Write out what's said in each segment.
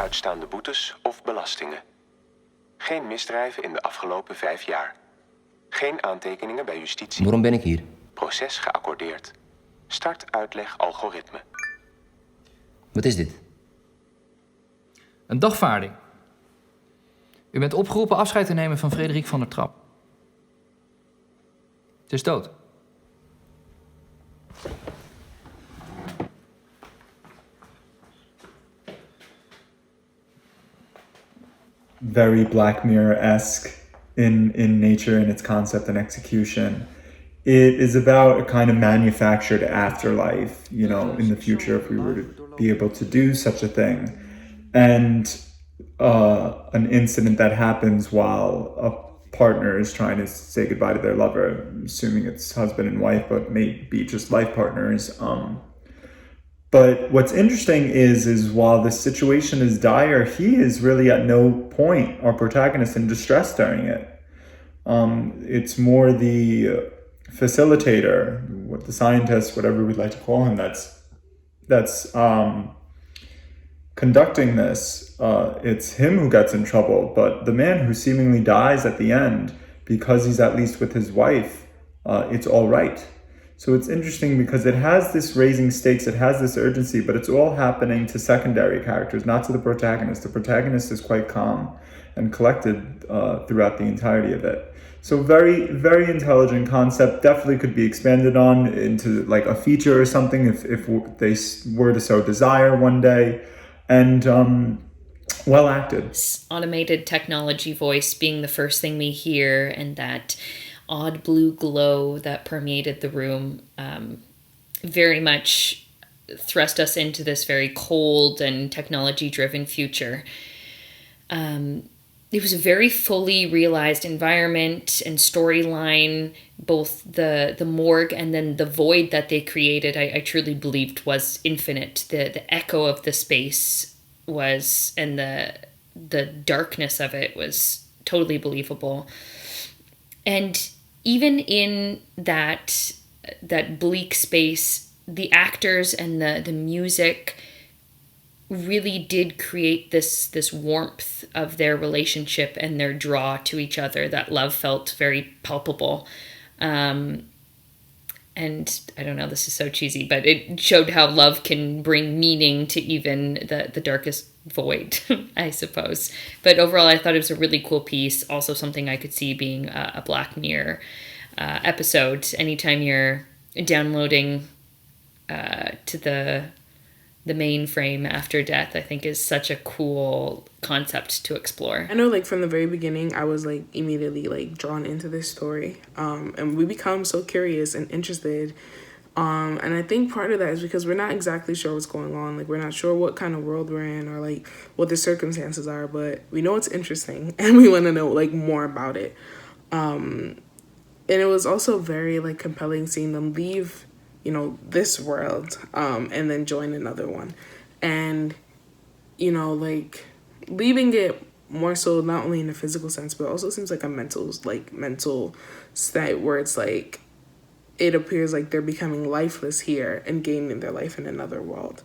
uitstaande boetes of belastingen. Geen misdrijven in de afgelopen 5 jaar. Geen aantekeningen bij justitie. Waarom ben ik hier? Proces geaccordeerd. Start uitleg algoritme. Wat is dit? Een dagvaarding. U bent opgeroepen afscheid te nemen van Frederik van der Trap. Ze is dood. Very Black Mirror-esque in nature and its concept and execution. It is about a kind of manufactured afterlife, you know, in the future if we were to be able to do such a thing. And an incident that happens while a partner is trying to say goodbye to their lover, assuming it's husband and wife, but may be just life partners. But what's interesting is while the situation is dire, he is really at no point our protagonist in distress during it. It's more the facilitator, what the scientist, whatever we'd like to call him, that's conducting this. It's him who gets in trouble, but the man who seemingly dies at the end, because he's at least with his wife, it's all right. So it's interesting because it has this raising stakes, it has this urgency, but it's all happening to secondary characters, not to the protagonist. The protagonist is quite calm and collected throughout the entirety of it. So very, very intelligent concept, definitely could be expanded on into like a feature or something if they were to so desire one day. And well acted. Automated technology voice being the first thing we hear, and that odd blue glow that permeated the room very much thrust us into this very cold and technology-driven future. It was a very fully realized environment and storyline, both the morgue and then the void that they created, I truly believed was infinite. The echo of the space was, and the darkness of it was totally believable. And even in that bleak space, the actors and the music really did create this warmth of their relationship and their draw to each other. That love felt very palpable. And I don't know, this is so cheesy, but it showed how love can bring meaning to even the darkest void, I suppose. But overall, I thought it was a really cool piece. Also something I could see being a Black Mirror episode. Anytime you're downloading to the mainframe after death, I think is such a cool concept to explore. I know, like, from the very beginning, I was, like, immediately, like, drawn into this story. And we become so curious and interested. And I think part of that is because we're not exactly sure what's going on. Like, we're not sure what kind of world we're in or, like, what the circumstances are. But we know it's interesting and we want to know, like, more about it. And it was also very, like, compelling seeing them leave, you know, this world, and then join another one. And, you know, like, leaving it more so not only in a physical sense, but also seems like a mental state where it's like, it appears like they're becoming lifeless here and gaining their life in another world.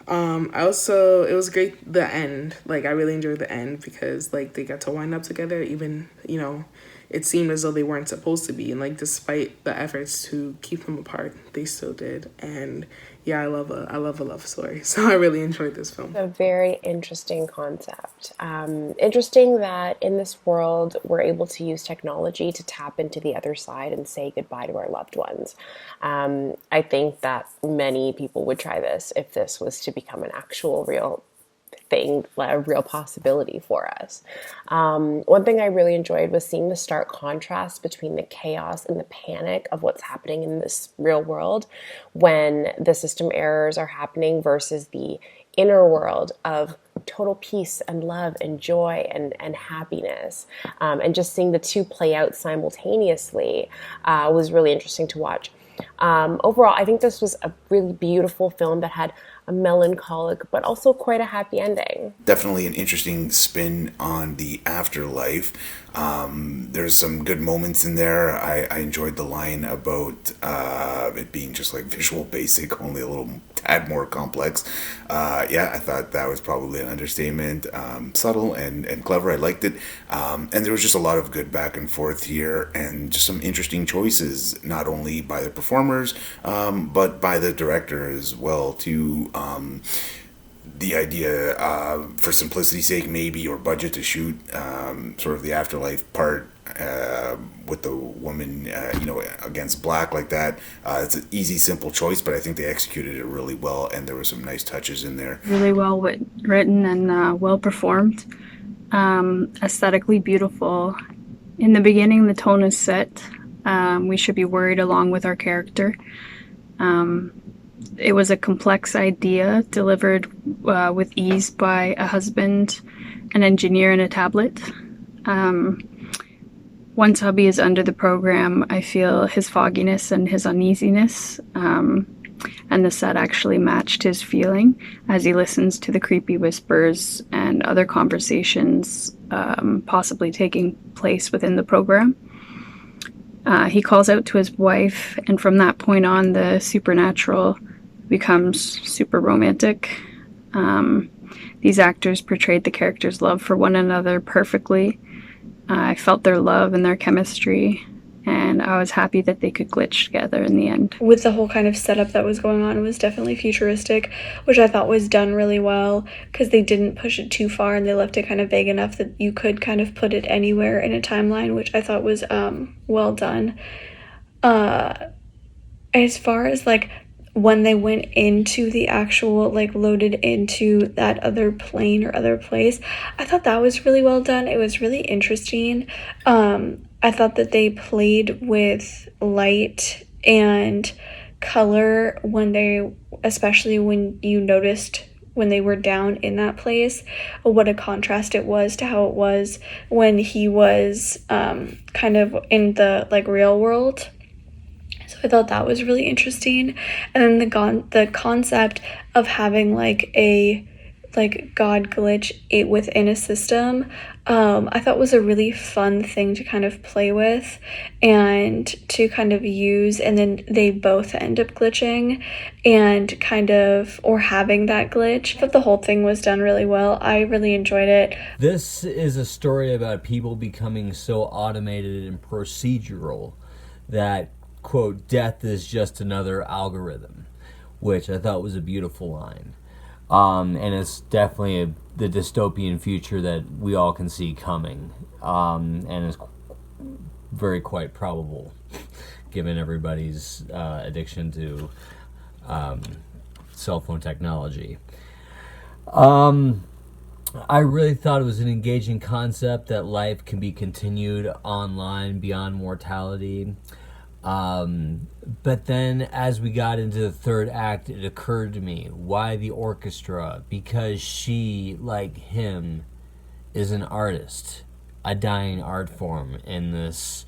It was great, the end. Like, I really enjoyed the end because, like, they got to wind up together, even, you know, it seemed as though they weren't supposed to be. And, like, despite the efforts to keep them apart, they still did. And, yeah, I love a love story. So I really enjoyed this film. A very interesting concept. Interesting that in this world, we're able to use technology to tap into the other side and say goodbye to our loved ones. I think that many people would try this if this was to become an actual real thing, a real possibility for us. One thing I really enjoyed was seeing the stark contrast between the chaos and the panic of what's happening in this real world when the system errors are happening versus the inner world of total peace and love and joy and happiness. And just seeing the two play out simultaneously was really interesting to watch. Overall, I think this was a really beautiful film that had a melancholic but also quite a happy ending. Definitely an interesting spin on the afterlife. There's some good moments in there. I enjoyed the line about it being just like Visual Basic, only a little tad more complex. I thought that was probably an understatement. Subtle and clever. I liked it. And there was just a lot of good back and forth here, and just some interesting choices, not only by the performers, but by the director as well, too. The idea, for simplicity's sake, maybe, or budget, to shoot sort of the afterlife part with the woman, against black like that. It's an easy, simple choice, but I think they executed it really well, and there were some nice touches in there. Really well written and well performed. Aesthetically beautiful. In the beginning, the tone is set. We should be worried along with our character. It was a complex idea delivered with ease by a husband, an engineer, and a tablet. Once hubby is under the program, I feel his fogginess and his uneasiness, and the set actually matched his feeling as he listens to the creepy whispers and other conversations possibly taking place within the program. He calls out to his wife, and from that point on, the supernatural becomes super romantic. These actors portrayed the characters' love for one another perfectly. I felt their love and their chemistry, and I was happy that they could glitch together in the end. With the whole kind of setup that was going on, it was definitely futuristic, which I thought was done really well, because they didn't push it too far and they left it kind of vague enough that you could kind of put it anywhere in a timeline, which I thought was well done. As far as like when they went into the actual, like, loaded into that other plane or other place, I thought that was really well done. It was really interesting. I thought that they played with light and color especially when you noticed when they were down in that place, what a contrast it was to how it was when he was kind of in the, like, real world. So I thought that was really interesting. And then the concept of having like a God glitch within a system, I thought was a really fun thing to kind of play with and to kind of use, and then they both end up glitching and kind of, or having that glitch. I thought the whole thing was done really well. I really enjoyed it. This is a story about people becoming so automated and procedural that, quote, death is just another algorithm, which I thought was a beautiful line. And it's definitely the dystopian future that we all can see coming, and is very quite probable, given everybody's addiction to cell phone technology. I really thought it was an engaging concept that life can be continued online beyond mortality. But then as we got into the third act, it occurred to me, why the orchestra? Because she, like him, is an artist, a dying art form in this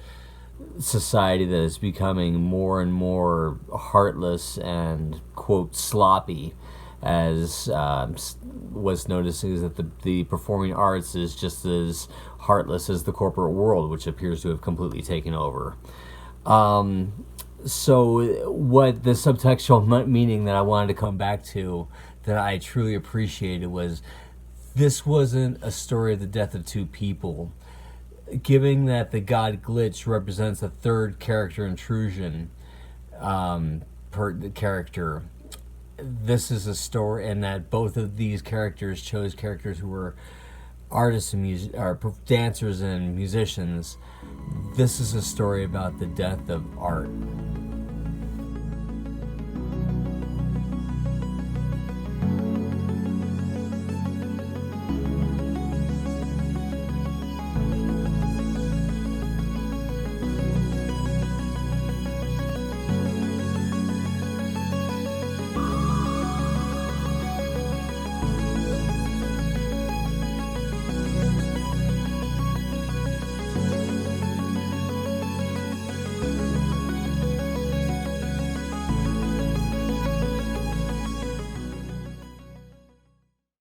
society that is becoming more and more heartless and, quote, sloppy, as what's noticing is that the performing arts is just as heartless as the corporate world, which appears to have completely taken over. So what the subtextual meaning that I wanted to come back to, that I truly appreciated, was this wasn't a story of the death of two people. Given that the God glitch represents a third character intrusion per the character, this is a story, and that both of these characters chose characters who were artists and or dancers and musicians. This is a story about the death of art.